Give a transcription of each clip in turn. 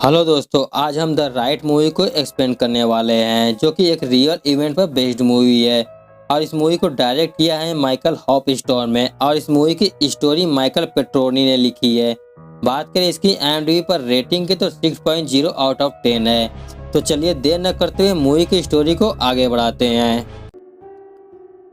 Hello दोस्तों, आज हम द राइट मूवी को एक्सप्लेन करने वाले हैं जो कि एक रियल इवेंट पर बेस्ड मूवी है। और इस मूवी को डायरेक्ट किया है माइकल हॉपस्टोर में और इस मूवी की स्टोरी माइकल पेट्रोनी ने लिखी है। बात करें इसकी IMDb पर रेटिंग की तो 6.0 आउट ऑफ 10 है। तो चलिए देर न करते हुए मूवी की स्टोरी को आगे बढ़ाते हैं।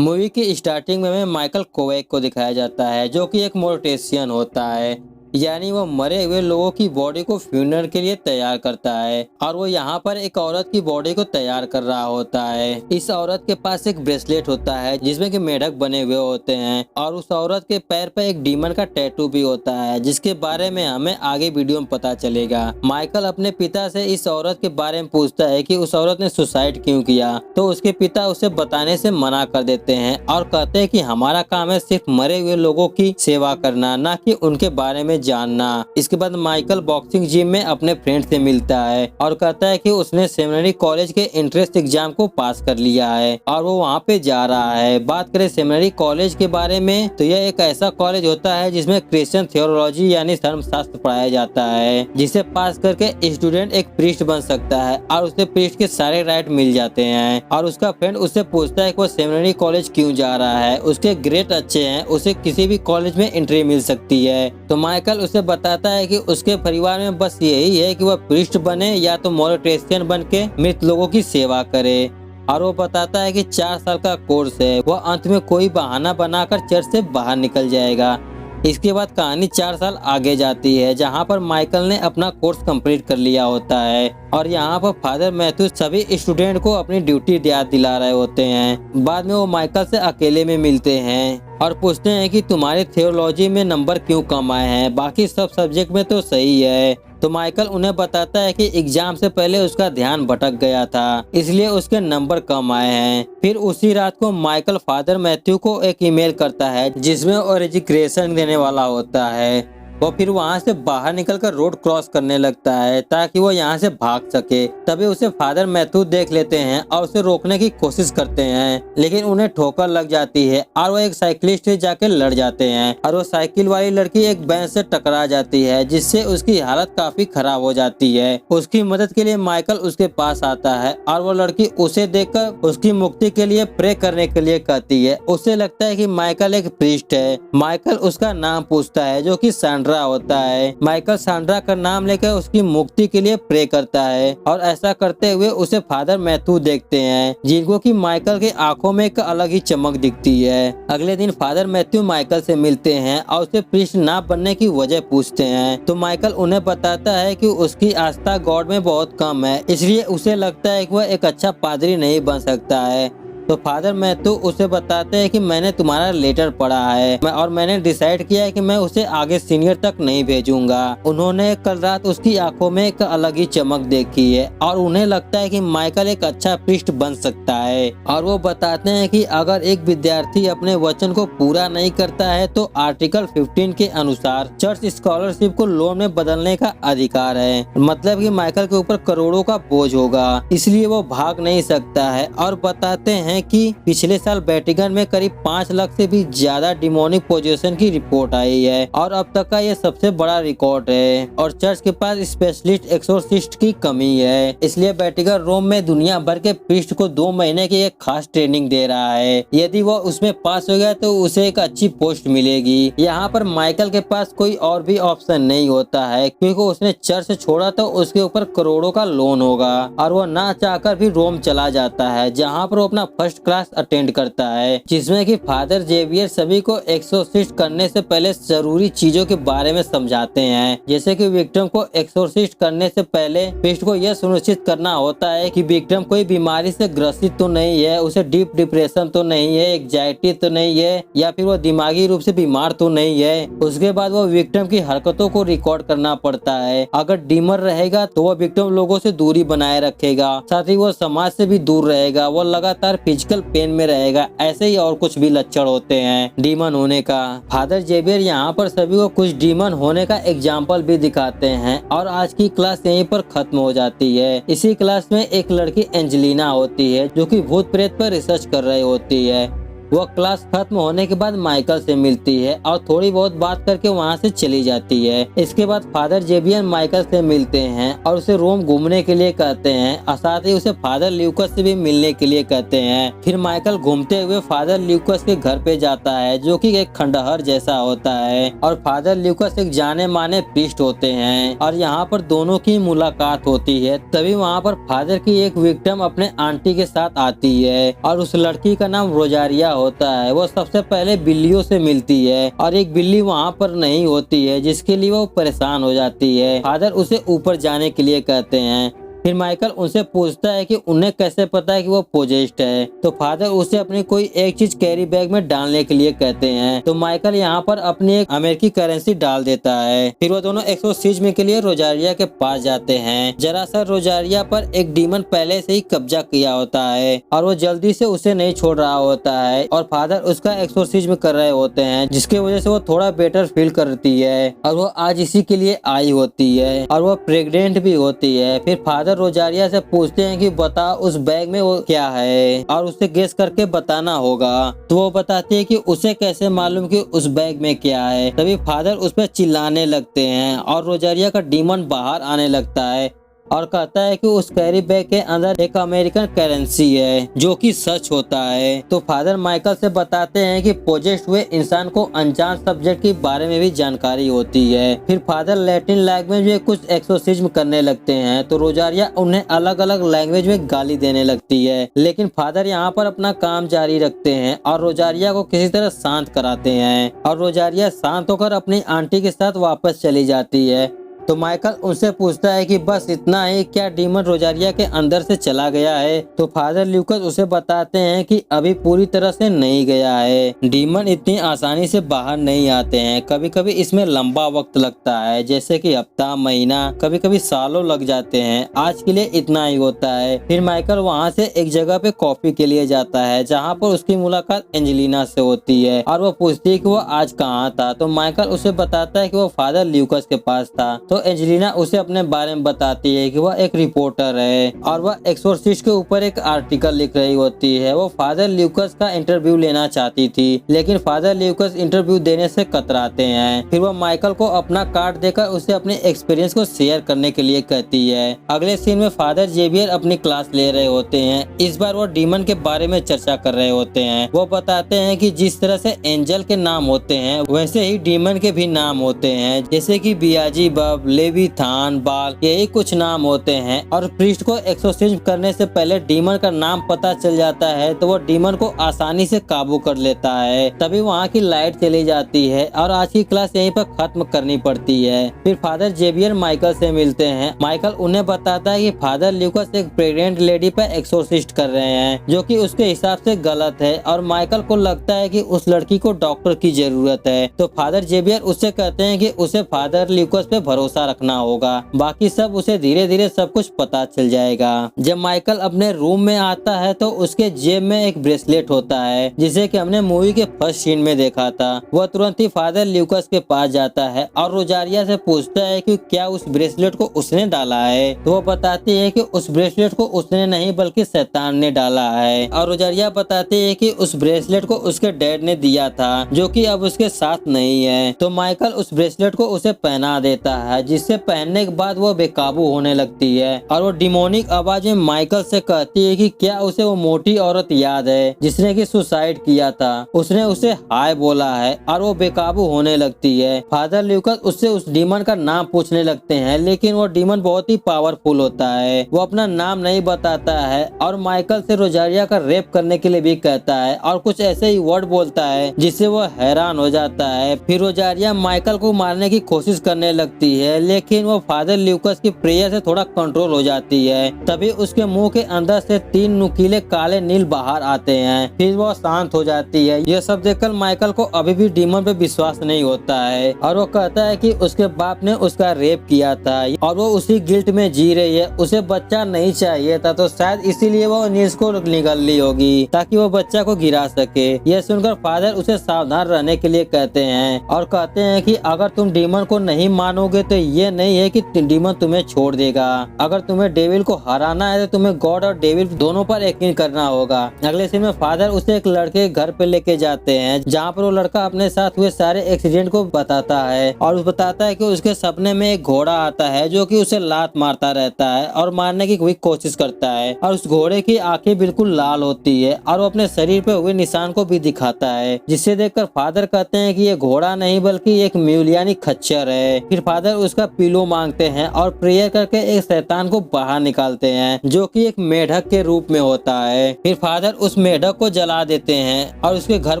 मूवी की स्टार्टिंग में हमें माइकल कोवेक को दिखाया जाता है जो कि एक मोर्टेशियन होता है, यानी वो मरे हुए लोगों की बॉडी को फ्यूनरल के लिए तैयार करता है। और वो यहाँ पर एक औरत की बॉडी को तैयार कर रहा होता है। इस औरत के पास एक ब्रेसलेट होता है जिसमें कि मेढक बने हुए होते हैं और उस औरत के पैर पे एक डीमन का टैटू भी होता है जिसके बारे में हमें आगे वीडियो में पता चलेगा। माइकल अपने पिता से इस औरत के बारे में पूछता है कि उस औरत ने सुसाइड क्यों किया, तो उसके पिता उसे बताने से मना कर देते हैं और कहते हैं कि हमारा काम है सिर्फ मरे हुए लोगों की सेवा करना, ना कि उनके बारे में जानना। इसके बाद माइकल बॉक्सिंग जिम में अपने फ्रेंड से मिलता है और कहता है कि उसने सेमिनरी कॉलेज के एंट्रेंस एग्जाम को पास कर लिया है और वो वहाँ पे जा रहा है। बात करें सेमिनरी कॉलेज के बारे में तो यह एक ऐसा कॉलेज होता है जिसमें क्रिश्चियन थियोलॉजी यानी धर्मशास्त्र पढ़ाया जाता है, जिसे पास करके स्टूडेंट एक प्रीस्ट बन सकता है और उसे प्रीस्ट के सारे राइट मिल जाते हैं। और उसका फ्रेंड उससे पूछता है कि वो सेमिनरी कॉलेज क्यों जा रहा है, उसके ग्रेड अच्छे हैं, उसे किसी भी कॉलेज में एंट्री मिल सकती है। तो माइकल उसे बताता है कि उसके परिवार में बस यही है कि वह प्रीस्ट बने या तो मोर्टेशियन बन के मृत लोगों की सेवा करे। और वो बताता है कि 4 साल का कोर्स है, वह अंत में कोई बहाना बनाकर चर्च से बाहर निकल जाएगा। इसके बाद कहानी 4 साल आगे जाती है जहां पर माइकल ने अपना कोर्स कंप्लीट कर लिया होता है और यहाँ पर फादर मैथ्यू सभी स्टूडेंट को अपनी ड्यूटी याद दिला रहे होते हैं। बाद में वो माइकल से अकेले में मिलते हैं और पूछते हैं कि तुम्हारे थियोलॉजी में नंबर क्यों कम आए हैं, बाकी सब सब्जेक्ट में तो सही है। तो माइकल उन्हें बताता है कि एग्जाम से पहले उसका ध्यान भटक गया था, इसलिए उसके नंबर कम आए हैं। फिर उसी रात को माइकल फादर मैथ्यू को एक ईमेल करता है जिसमें वो रेजिग्नेशन देने वाला होता है। वो फिर वहाँ से बाहर निकलकर रोड क्रॉस करने लगता है ताकि वो यहाँ से भाग सके। तभी उसे फादर मैथ्यू देख लेते हैं और उसे रोकने की कोशिश करते हैं, लेकिन उन्हें ठोकर लग जाती है और वो एक साइकिलिस्ट से जाकर लड़ जाते हैं और वो साइकिल वाली लड़की एक बैंच से टकरा जाती है जिससे उसकी हालत काफी खराब हो जाती है। उसकी मदद के लिए माइकल उसके पास आता है और वो लड़की उसे देखकर उसकी मुक्ति के लिए प्रे करने के लिए कहती है। उसे लगता है कि माइकल एक प्रीस्ट है। माइकल उसका नाम पूछता है जो कि सांड्रा होता है। माइकल सांड्रा का नाम लेकर उसकी मुक्ति के लिए प्रे करता है और ऐसा करते हुए उसे फादर मैथ्यू देखते हैं जिनको कि माइकल की आंखों में एक अलग ही चमक दिखती है। अगले दिन फादर मैथ्यू माइकल से मिलते हैं और उसे प्रीस्ट ना बनने की वजह पूछते हैं। तो माइकल उन्हें बताता है कि उसकी आस्था गॉड में बहुत कम है, इसलिए उसे लगता है कि वह एक अच्छा पादरी नहीं बन सकता है। तो फादर मैथ्यू उसे बताते हैं कि मैंने तुम्हारा लेटर पढ़ा है और मैंने डिसाइड किया है कि मैं उसे आगे सीनियर तक नहीं भेजूंगा। उन्होंने कल रात उसकी आंखों में एक अलग ही चमक देखी है और उन्हें लगता है कि माइकल एक अच्छा प्रीस्ट बन सकता है। और वो बताते हैं कि अगर एक विद्यार्थी अपने वचन को पूरा नहीं करता है तो आर्टिकल 15 के अनुसार चर्च स्कॉलरशिप को लोन में बदलने का अधिकार है, मतलब कि माइकल के ऊपर करोड़ों का बोझ होगा, इसलिए वो भाग नहीं सकता है। और बताते हैं कि पिछले साल वेटिकन में करीब 5 लाख से भी ज्यादा डिमोनिक पोजेशन की रिपोर्ट आई है और अब तक का ये सबसे बड़ा रिकॉर्ड है। और चर्च के पास स्पेशलिस्ट एक्सोर्सिस्ट की कमी है, इसलिए वेटिकन रोम में दुनिया भर के प्रीस्ट को 2 महीने की एक खास ट्रेनिंग दे रहा है। यदि वो उसमें पास हो गया तो उसे एक अच्छी पोस्ट मिलेगी। यहाँ पर माइकल के पास कोई और भी ऑप्शन नहीं होता है क्योंकि उसने चर्च छोड़ा तो उसके ऊपर करोड़ों का लोन होगा और वो ना चाहकर भी रोम चला जाता है जहाँ पर वो अपना फर्स्ट क्लास अटेंड करता है, जिसमें कि फादर जेवियर सभी को एक्सोर्सिस्ट करने से पहले जरूरी चीजों के बारे में समझाते हैं, जैसे कि विक्टिम को एक्सोर्सिस्ट करने से पहले प्रीस्ट को यह सुनिश्चित करना होता है कि विक्टिम कोई बीमारी से ग्रसित तो नहीं है, उसे डीप डिप्रेशन तो नहीं है, एंग्जाइटी तो नहीं है या फिर वो दिमागी रूप से बीमार तो नहीं है। उसके बाद वो विक्टिम की हरकतों को रिकॉर्ड करना पड़ता है। अगर डीमर रहेगा तो वो विक्टिम लोगों से दूरी बनाए रखेगा, साथ ही वो समाज से भी दूर रहेगा, वो लगातार फिजिकल पेन में रहेगा। ऐसे ही और कुछ भी लक्षण होते हैं डीमन होने का। फादर जेवियर यहाँ पर सभी को कुछ डीमन होने का एग्जाम्पल भी दिखाते हैं और आज की क्लास यहीं पर खत्म हो जाती है। इसी क्लास में एक लड़की एंजेलिना होती है जो कि भूत प्रेत पर रिसर्च कर रही होती है। वो क्लास खत्म होने के बाद माइकल से मिलती है और थोड़ी बहुत बात करके वहाँ से चली जाती है। इसके बाद फादर जेवियर माइकल से मिलते हैं और उसे रोम घूमने के लिए कहते हैं और साथ ही उसे फादर ल्यूकस से भी मिलने के लिए कहते हैं। फिर माइकल घूमते हुए फादर ल्यूकस के घर पे जाता है जो कि एक खंडहर जैसा होता है और फादर ल्यूकस एक जाने माने प्रीस्ट होते हैं और यहाँ पर दोनों की मुलाकात होती है। तभी वहाँ पर फादर की एक विक्टिम अपने आंटी के साथ आती है और उस लड़की का नाम रोजारिया होता है। वो सबसे पहले बिल्लियों से मिलती है और एक बिल्ली वहाँ पर नहीं होती है जिसके लिए वो परेशान हो जाती है। फादर उसे ऊपर जाने के लिए कहते हैं। फिर माइकल उनसे पूछता है कि उन्हें कैसे पता है कि वो पोजेस्ड है। तो फादर उसे अपनी कोई एक चीज कैरी बैग में डालने के लिए कहते हैं। तो माइकल यहाँ पर अपनी एक अमेरिकी करेंसी डाल देता है। फिर वो दोनों एक्सोर्सिज्म के लिए रोजारिया के पास जाते हैं। जरा रोजारिया पर एक डीमन पहले से ही कब्जा किया होता है और वो जल्दी से उसे नहीं छोड़ रहा होता है और फादर उसका एक्सोर्सिज्म कर रहे होते हैं जिसकी वजह से वो थोड़ा बेटर फील करती है और वो आज इसी के लिए आई होती है और वो प्रेग्नेंट भी होती है। फिर फादर रोजारिया से पूछते हैं कि बता उस बैग में वो क्या है और उसे गेस करके बताना होगा। तो वो बताती है कि उसे कैसे मालूम कि उस बैग में क्या है। तभी फादर उस पर चिल्लाने लगते हैं और रोजारिया का डीमन बाहर आने लगता है और कहता है कि उस कैरी बैग के अंदर एक अमेरिकन करेंसी है जो कि सच होता है। तो फादर माइकल से बताते हैं कि पोजेस्ड हुए इंसान को अनजान सब्जेक्ट के बारे में भी जानकारी होती है। फिर फादर लैटिन लैंग्वेज में कुछ एक्सोर्सिज्म करने लगते हैं तो रोजारिया उन्हें अलग अलग लैंग्वेज में गाली देने लगती है, लेकिन फादर यहाँ पर अपना काम जारी रखते हैं और रोजारिया को किसी तरह शांत कराते हैं और रोजारिया शांत होकर अपनी आंटी के साथ वापस चली जाती है। तो माइकल उनसे पूछता है कि बस इतना ही क्या डीमन रोजारिया के अंदर से चला गया है। तो फादर ल्यूकस उसे बताते हैं कि अभी पूरी तरह से नहीं गया है। डीमन इतनी आसानी से बाहर नहीं आते हैं, कभी कभी इसमें लंबा वक्त लगता है जैसे कि हफ्ता महीना कभी कभी सालों लग जाते हैं। आज के लिए इतना ही होता है। फिर माइकल वहाँ से एक जगह पे कॉफी के लिए जाता है जहाँ पर उसकी मुलाकात एंजेलिना से होती है और वो पूछती है कि वो आज कहाँ था। तो माइकल उसे बताता है कि वो फादर ल्यूकस के पास था। तो एंजेलिना उसे अपने बारे में बताती है कि वह एक रिपोर्टर है और वह एक्सोर्सिस्ट के ऊपर एक आर्टिकल लिख रही होती है। वो फादर ल्यूकस का इंटरव्यू लेना चाहती थी लेकिन फादर ल्यूकस इंटरव्यू देने से कतराते हैं। फिर वह माइकल को अपना कार्ड देकर उसे अपने एक्सपीरियंस को शेयर करने के लिए कहती है। अगले सीन में फादर जेवियर अपनी क्लास ले रहे होते हैं। इस बार वो डीमन के बारे में चर्चा कर रहे होते हैं। वो बताते हैं कि जिस तरह से एंजल के नाम होते हैं वैसे ही डीमन के भी नाम होते हैं, जैसे कि बियाजीबब, लेविथान, बाल, यही कुछ नाम होते हैं। और प्रीस्ट को एक्सोर्सिज्म करने से पहले डीमन का नाम पता चल जाता है तो वो डीमन को आसानी से काबू कर लेता है। तभी वहाँ की लाइट चली जाती है और आज की क्लास यहीं पर खत्म करनी पड़ती है। फिर फादर जेवियर माइकल से मिलते हैं। माइकल उन्हें बताता है कि फादर ल्यूकस एक प्रेग्नेंट लेडी पर एक्सोर्सिस्ट कर रहे हैं जो कि उसके हिसाब से गलत है और माइकल को लगता है कि उस लड़की को डॉक्टर की जरूरत है। तो फादर जेवियर उससे कहते हैं कि उसे फादर ल्यूकस पे भरोसा रखना होगा, बाकी सब उसे धीरे धीरे सब कुछ पता चल जाएगा। जब माइकल अपने रूम में आता है तो उसके जेब में एक ब्रेसलेट होता है जिसे कि हमने मूवी के फर्स्ट सीन में देखा था। वह तुरंत ही फादर ल्यूकस के पास जाता है और रोजारिया से पूछता है कि क्या उस ब्रेसलेट को उसने डाला है। तो वो बताती है कि उस ब्रेसलेट को उसने नहीं बल्कि शैतान ने डाला है और रोजारिया बताती है कि उस ब्रेसलेट को उसके डैड ने दिया था जो कि अब उसके साथ नहीं है। तो माइकल उस ब्रेसलेट को उसे पहना देता है जिससे पहनने के बाद वो बेकाबू होने लगती है और वो डिमोनिक आवाज में माइकल से कहती है कि क्या उसे वो मोटी औरत याद है जिसने कि सुसाइड किया था। उसने उसे हाय बोला है और वो बेकाबू होने लगती है। फादर ल्यूकस उससे उस डीमन का नाम पूछने लगते हैं लेकिन वो डीमन बहुत ही पावरफुल होता है। वो अपना नाम नहीं बताता है और माइकल से रोजारिया का रेप करने के लिए भी कहता है और कुछ ऐसे ही वर्ड बोलता है जिससे वो हैरान हो जाता है। फिर रोजारिया माइकल को मारने की कोशिश करने लगती है लेकिन वो फादर ल्यूकस की प्रेयर से थोड़ा कंट्रोल हो जाती है। तभी उसके मुंह के अंदर से 3 नुकीले काले नील बाहर आते हैं। फिर वो शांत हो जाती है। यह सब देखकर माइकल को अभी भी डीमन पे विश्वास नहीं होता है और वो कहता है कि उसके बाप ने उसका रेप किया था और वो उसी गिल्ट में जी रही है। उसे बच्चा नहीं चाहिए था तो शायद इसीलिए वो नील्स को निगल ली होगी ताकि वो बच्चा को गिरा सके। यह सुनकर फादर उसे सावधान रहने के लिए कहते हैं और कहते हैं कि अगर तुम डीमन को नहीं मानोगे तो ये नहीं है कि डीमन तुम्हें छोड़ देगा। अगर तुम्हें डेविल को हराना है तो तुम्हें गॉड और डेविल दोनों पर यकीन करना होगा। अगले सीन में फादर उसे एक लड़के के घर पे लेके जाते हैं, जहाँ पर वो लड़का अपने साथ हुए सारे एक्सीडेंट को बताता है और बताता है कि उसके सपने में एक घोड़ा आता है जो कि उसे लात मारता रहता है और मारने की कोशिश करता है, और उस घोड़े की आंखें बिल्कुल लाल होती है और वो अपने शरीर पे हुए निशान को भी दिखाता है, जिसे देखकर फादर कहते हैं कि ये घोड़ा नहीं बल्कि एक म्यूल यानी खच्चर है। फिर फादर उसका पिलो मांगते हैं और प्रेयर करके एक शैतान को बाहर निकालते हैं जो कि एक मेढक के रूप में होता है। फिर फादर उस मेढक को जला देते हैं और उसके घर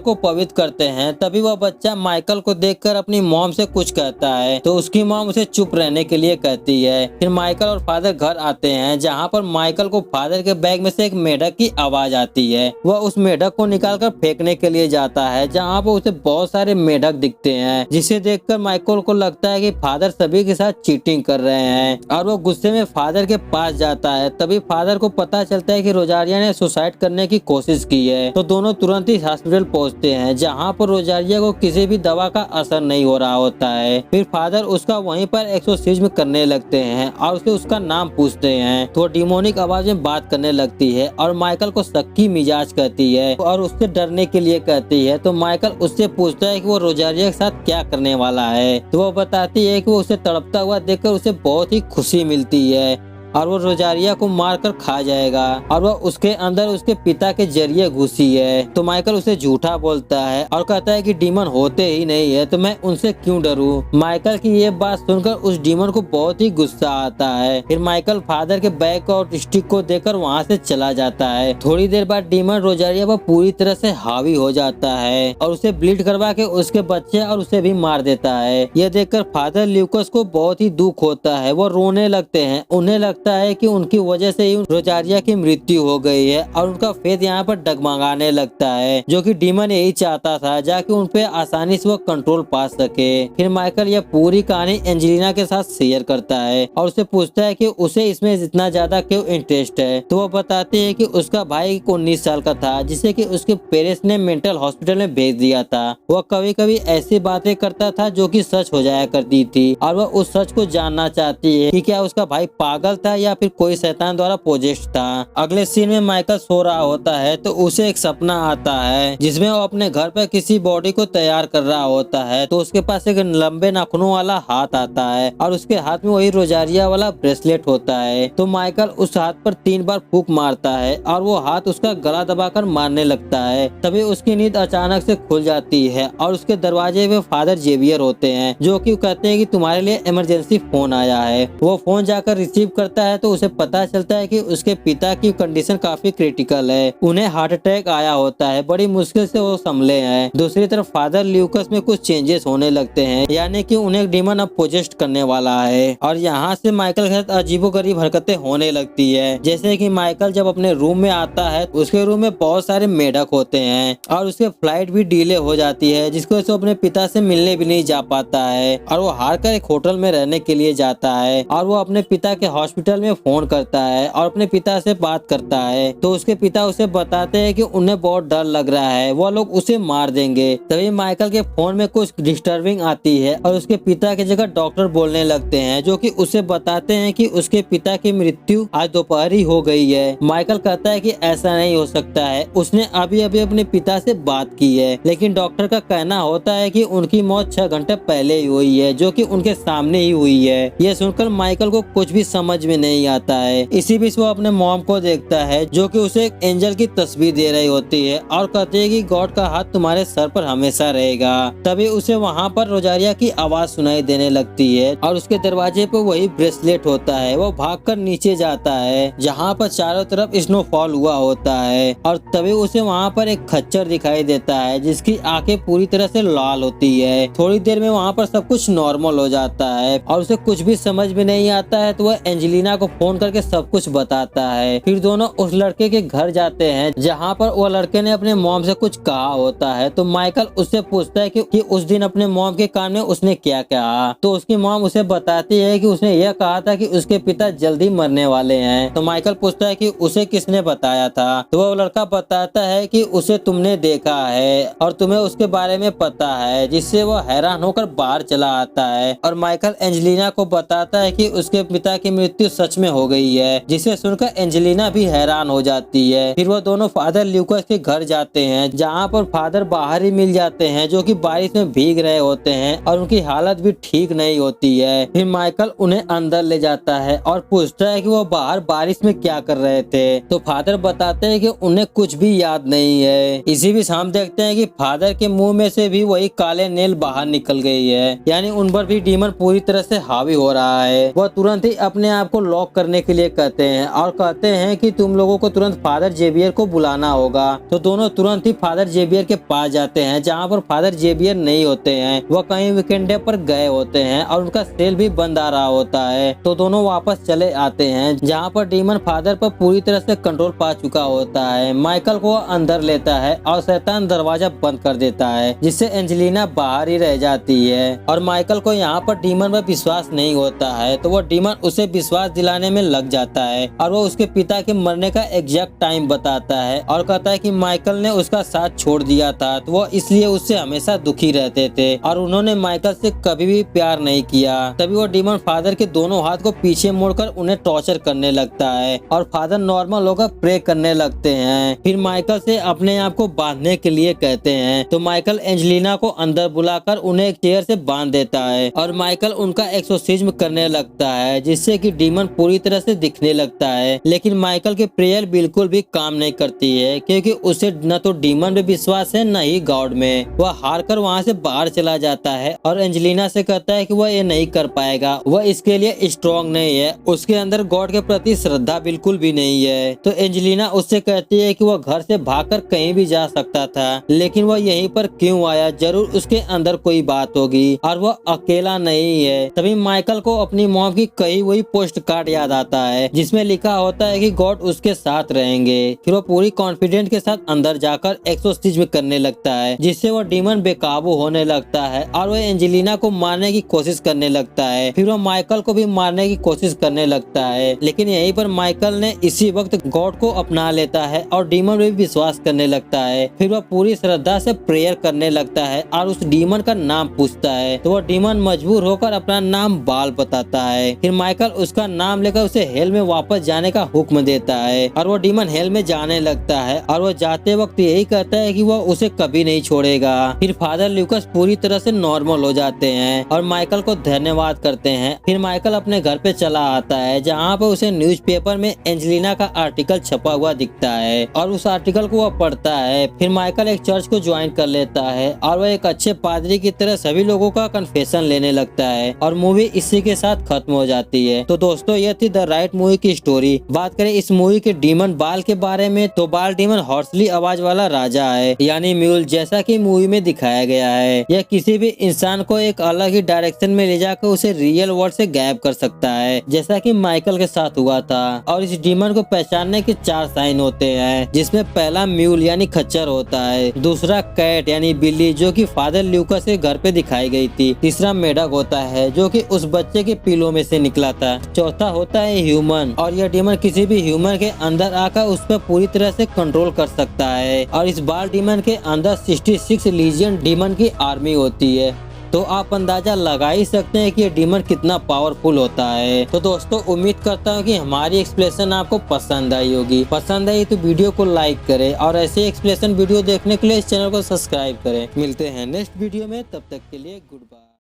को पवित्र करते हैं। तभी वह बच्चा माइकल को देखकर अपनी मॉम से कुछ कहता है तो उसकी मॉम उसे चुप रहने के लिए कहती है। फिर माइकल और फादर घर आते हैं, जहाँ पर माइकल को फादर के बैग में से एक मेढक की आवाज आती है। वह उस मेढक को निकालकर फेंकने के लिए जाता है, जहाँ पर उसे बहुत सारे मेढक दिखते हैं, जिसे देखकर माइकल को लगता है कि फादर सभी के साथ चीटिंग कर रहे हैं और वो गुस्से में फादर के पास जाता है। तभी फादर को पता चलता है कि रोजारिया ने सुसाइड करने की कोशिश की है, तो दोनों तुरंत ही हॉस्पिटल पहुंचते हैं, जहां पर रोजारिया को किसी भी दवा का असर नहीं हो रहा होता है। फिर फादर उसका वहीं पर एक्सोर्सिज्म करने लगते हैं और उसे उसका नाम पूछते हैं, तो डिमोनिक आवाज में बात करने लगती है और माइकल को शक्की मिजाज कहती है और उससे डरने के लिए कहती है। तो माइकल उससे पूछता है कि वो रोजारिया के साथ क्या करने वाला है, तो वो बताती है कि वो उसे तड़पता हुआ देखकर उसे बहुत ही खुशी मिलती है और वो रोजारिया को मारकर खा जाएगा और वह उसके अंदर उसके पिता के जरिए घुसी है। तो माइकल उसे झूठा बोलता है और कहता है कि डीमन होते ही नहीं है तो मैं उनसे क्यों डरूं। माइकल की ये बात सुनकर उस डीमन को बहुत ही गुस्सा आता है। फिर माइकल फादर के बैग और स्टिक को देकर वहाँ से चला जाता है। थोड़ी देर बाद डीमन रोजारिया पर पूरी तरह से हावी हो जाता है और उसे ब्लीड करवा के उसके बच्चे और उसे भी मार देता है। यह देखकर फादर ल्यूकस को बहुत ही दुख होता है, वो रोने लगते हैं। उन्हें लगता है कि उनकी वजह से ही रोजारिया की मृत्यु हो गई है और उनका फेथ यहाँ पर डगमगाने लगता है, जो कि डीमन यही चाहता था, जाके उन पे आसानी से वो कंट्रोल पा सके। फिर माइकल यह पूरी कहानी एंजेलिना के साथ शेयर करता है और उसे पूछता है कि उसे इसमें इतना ज्यादा क्यों इंटरेस्ट है। तो वो बताती है कि उसका भाई 19 साल का था, जिसे कि उसके पेरेंट्स ने मेंटल हॉस्पिटल में भेज दिया था। वह कभी कभी ऐसी बातें करता था जो कि सच हो जाया करती थी और वह उस सच को जानना चाहती है कि क्या उसका भाई पागल था या फिर कोई शैतान द्वारा पोजेस्ट था। अगले सीन में माइकल सो रहा होता है तो उसे एक सपना आता है जिसमें वो अपने घर पर किसी बॉडी को तैयार कर रहा होता है। तो उसके पास एक लंबे नाखूनों वाला हाथ आता है और उसके हाथ में वही रोजारिया वाला ब्रेसलेट होता है। तो माइकल उस हाथ पर 3 बार फूंक मारता है और वो हाथ उसका गला दबाकर मारने लगता है। तभी उसकी नींद अचानक से खुल जाती है और उसके दरवाजे पे फादर जेवियर होते हैं, जो कि कहते हैं कि तुम्हारे लिए इमरजेंसी फोन आया है। वो फोन जाकर रिसीव करता है तो उसे पता चलता है कि उसके पिता की कंडीशन काफी क्रिटिकल है, उन्हें हार्ट अटैक आया होता है, बड़ी मुश्किल से वो संभले हैं। दूसरी तरफ फादर ल्यूकस में कुछ चेंजेस होने लगते हैं, यानी कि उन्हें डीमन अब पोजेस्ट करने वाला है और यहाँ से माइकल के साथ अजीबोगरीब हरकतें होने लगती है। जैसे कि माइकल जब अपने रूम में आता है उसके रूम में बहुत सारे मेढक होते हैं और उसके फ्लाइट भी डिले हो जाती है, जिसकी वजह से अपने पिता से मिलने भी नहीं जा पाता है और वो हार कर एक होटल में रहने के लिए जाता है और वो अपने पिता के हॉस्पिटल में फोन करता है और अपने पिता से बात करता है। तो उसके पिता उसे बताते हैं कि उन्हें बहुत डर लग रहा है, वो लोग उसे मार देंगे। तभी माइकल के फोन में कुछ डिस्टर्बिंग आती है और उसके पिता की जगह डॉक्टर बोलने लगते हैं, जो कि उसे बताते हैं कि उसके पिता की मृत्यु आज दोपहर ही हो गई है। माइकल कहता है कि ऐसा नहीं हो सकता है, उसने अभी अभी अपने पिता से बात की है, लेकिन डॉक्टर का कहना होता है कि उनकी मौत 6 घंटे पहले ही हुई है, जो कि उनके सामने ही हुई है। यह सुनकर माइकल को कुछ भी समझ में नहीं आता है। इसी बीच वो अपने मॉम को देखता है, जो कि उसे एक एंजल की तस्वीर दे रही होती है और कहती है कि गॉड का हाथ तुम्हारे सर पर हमेशा रहेगा। तभी उसे वहाँ पर रोजारिया की आवाज सुनाई देने लगती है और उसके दरवाजे पर वही ब्रेसलेट होता है। वो भागकर नीचे जाता है जहाँ पर चारों तरफ स्नोफॉल हुआ होता है और तभी उसे वहाँ पर एक खच्चर दिखाई देता है जिसकी आंखें पूरी तरह से लाल होती है। थोड़ी देर में वहाँ पर सब कुछ नॉर्मल हो जाता है और उसे कुछ भी समझ में नहीं आता है, तो वह एंजेलिना एंजेलिना को फोन करके सब कुछ बताता है। फिर दोनों उस लड़के के घर जाते हैं जहाँ पर वो लड़के ने अपने मॉम से कुछ कहा होता है। तो माइकल उससे पूछता है कि उस दिन अपने मॉम के कान में उसने क्या कहा। तो उसकी मॉम उसे बताती है कि उसने यह कहा था कि उसके पिता जल्दी मरने वाले हैं। तो माइकल पूछता है कि उसे किसने बताया था। तो वो लड़का बताता है कि उसे तुमने देखा है और तुम्हें उसके बारे में पता है, जिससे वो हैरान होकर बाहर चला आता है। और माइकल एंजेलिना को बताता है कि उसके पिता की मृत्यु सच में हो गई है, जिसे सुनकर एंजेलिना भी हैरान हो जाती है। फिर वो दोनों फादर ल्यूकास के घर जाते हैं जहाँ पर फादर बाहर ही मिल जाते हैं, जो कि बारिश में भीग रहे होते हैं और उनकी हालत भी ठीक नहीं होती है। फिर माइकल उन्हें अंदर ले जाता है और पूछता है कि वो बाहर बारिश में क्या कर रहे थे। तो फादर बताते हैं कि उन्हें कुछ भी याद नहीं है। इसी बीच हम देखते हैं कि फादर के मुंह में से भी वही काले नेल बाहर निकल गई है, यानी उन पर भी डीमन पूरी तरह से हावी हो रहा है। वह तुरंत ही अपने आप को लॉक करने के लिए कहते हैं और कहते हैं कि तुम लोगों को तुरंत फादर जेवियर को बुलाना होगा। तो दोनों तुरंत ही फादर जेवियर के पास जाते हैं, जहाँ पर फादर जेवियर नहीं होते हैं। वह कहीं वीकेंड डे पर गए होते हैं और उनका सेल भी बंद आ रहा होता है। तो दोनों वापस चले आते हैं जहाँ पर डीमन फादर पर पूरी तरह से कंट्रोल पा चुका होता है। माइकल को अंदर लेता है और शैतान दरवाजा बंद कर देता है, जिससे एंजेलिना बाहर ही रह जाती है। और माइकल को यहाँ पर डीमन पर विश्वास नहीं होता है, तो वो डीमन उसे विश्वास दिलाने में लग जाता है और वो उसके पिता के मरने का एग्जैक्ट टाइम बताता है और कहता है कि माइकल ने उसका साथ छोड़ दिया था, तो वो इसलिए उससे हमेशा दुखी रहते थे और उन्होंने माइकल से कभी भी प्यार नहीं किया। तभी वो डीमन फादर के दोनों हाथ को पीछे मोड़कर उन्हें टॉर्चर करने लगता है और फादर नॉर्मल होकर प्रे करने लगते हैं। फिर माइकल से अपने आप को बांधने के लिए कहते हैं। तो माइकल एंजेलिना को अंदर बुलाकर उन्हें एक चेयर से बांध देता है और माइकल उनका एक्सोर्सिज्म करने लगता है, जिससे कि डीमन पूरी तरह से दिखने लगता है। लेकिन माइकल की प्रेयर बिल्कुल भी काम नहीं करती है, क्योंकि उसे न तो डीमन में विश्वास है न ही गॉड में। वह हार कर वहाँ से बाहर चला जाता है और एंजेलिना से कहता है कि वह ये नहीं कर पाएगा, वह इसके लिए स्ट्रॉन्ग नहीं है, उसके अंदर गॉड के प्रति श्रद्धा बिल्कुल भी नहीं है। तो एंजेलिना उससे कहती है कि वह घर से भागकर कहीं भी जा सकता था, लेकिन वह यहीं पर क्यों आया, जरूर उसके अंदर कोई बात होगी और वह अकेला नहीं है। तभी माइकल को अपनी मॉम की कही हुई पोस्ट कार्ड याद आता है, जिसमें लिखा होता है कि गॉड उसके साथ रहेंगे। फिर वो पूरी कॉन्फिडेंट के साथ अंदर जाकर एक्सोर्सिज्म करने लगता है, जिससे वो डीमन बेकाबू होने लगता है और वो एंजेलिना को मारने की कोशिश करने लगता है। फिर वो माइकल को भी मारने की कोशिश करने लगता है, लेकिन यहीं पर माइकल ने इसी वक्त गॉड को अपना लेता है और डीमन में भी विश्वास करने लगता है। फिर वह पूरी श्रद्धा से प्रेयर करने लगता है और उस डीमन का नाम पूछता है। तो वह डीमन मजबूर होकर अपना नाम बाल बताता है। फिर माइकल उसका नाम लेकर उसे हेल में वापस जाने का हुक्म देता है और वो डीमन हेल में जाने लगता है और वो जाते वक्त यही कहता है कि वह उसे कभी नहीं छोड़ेगा। फिर फादर ल्यूकास पूरी तरह से नॉर्मल हो जाते हैं और माइकल को धन्यवाद करते हैं। फिर माइकल अपने घर पे चला आता है, जहाँ पर उसे न्यूज़पेपर में एंजेलिना का आर्टिकल छपा हुआ दिखता है और उस आर्टिकल को वह पढ़ता है। फिर माइकल एक चर्च को ज्वाइन कर लेता है और वह एक अच्छे पादरी की तरह सभी लोगों का कन्फेशन लेने लगता है और मूवी इसी के साथ खत्म हो जाती है। तो दोस्तों, यह थी द राइट मूवी की स्टोरी। बात करें इस मूवी के डीमन बाल के बारे में, तो बाल डीमन हॉर्सली आवाज वाला राजा है, यानी म्यूल, जैसा कि मूवी में दिखाया गया है। यह किसी भी इंसान को एक अलग ही डायरेक्शन में ले जाकर उसे रियल वर्ल्ड से गायब कर सकता है, जैसा कि माइकल के साथ हुआ था। और इस डीमन को पहचानने के 4 साइन होते हैं, जिसमें पहला म्यूल यानी खच्चर होता है, दूसरा कैट यानी बिल्ली जो कि फादर ल्यूकास के घर पे दिखाई गई थी, तीसरा मेढक होता है जो कि उस बच्चे के पीलों में से निकला था, चौथा होता है ह्यूमन, और यह डीमन किसी भी ह्यूमन के अंदर आकर उस पर पूरी तरह से कंट्रोल कर सकता है। और इस बाल डीमन के अंदर 66 लीजियन डीमन की आर्मी होती है। तो आप अंदाजा लगा ही सकते हैं कि ये डीमन कितना पावरफुल होता है। तो दोस्तों, उम्मीद करता हूँ कि हमारी एक्सप्लेनेशन आपको पसंद आई होगी। पसंद आई तो वीडियो को लाइक करें और ऐसे एक्सप्लेनेशन वीडियो देखने के लिए इस चैनल को सब्सक्राइब करें। मिलते हैं नेक्स्ट वीडियो में, तब तक के लिए गुड बाय।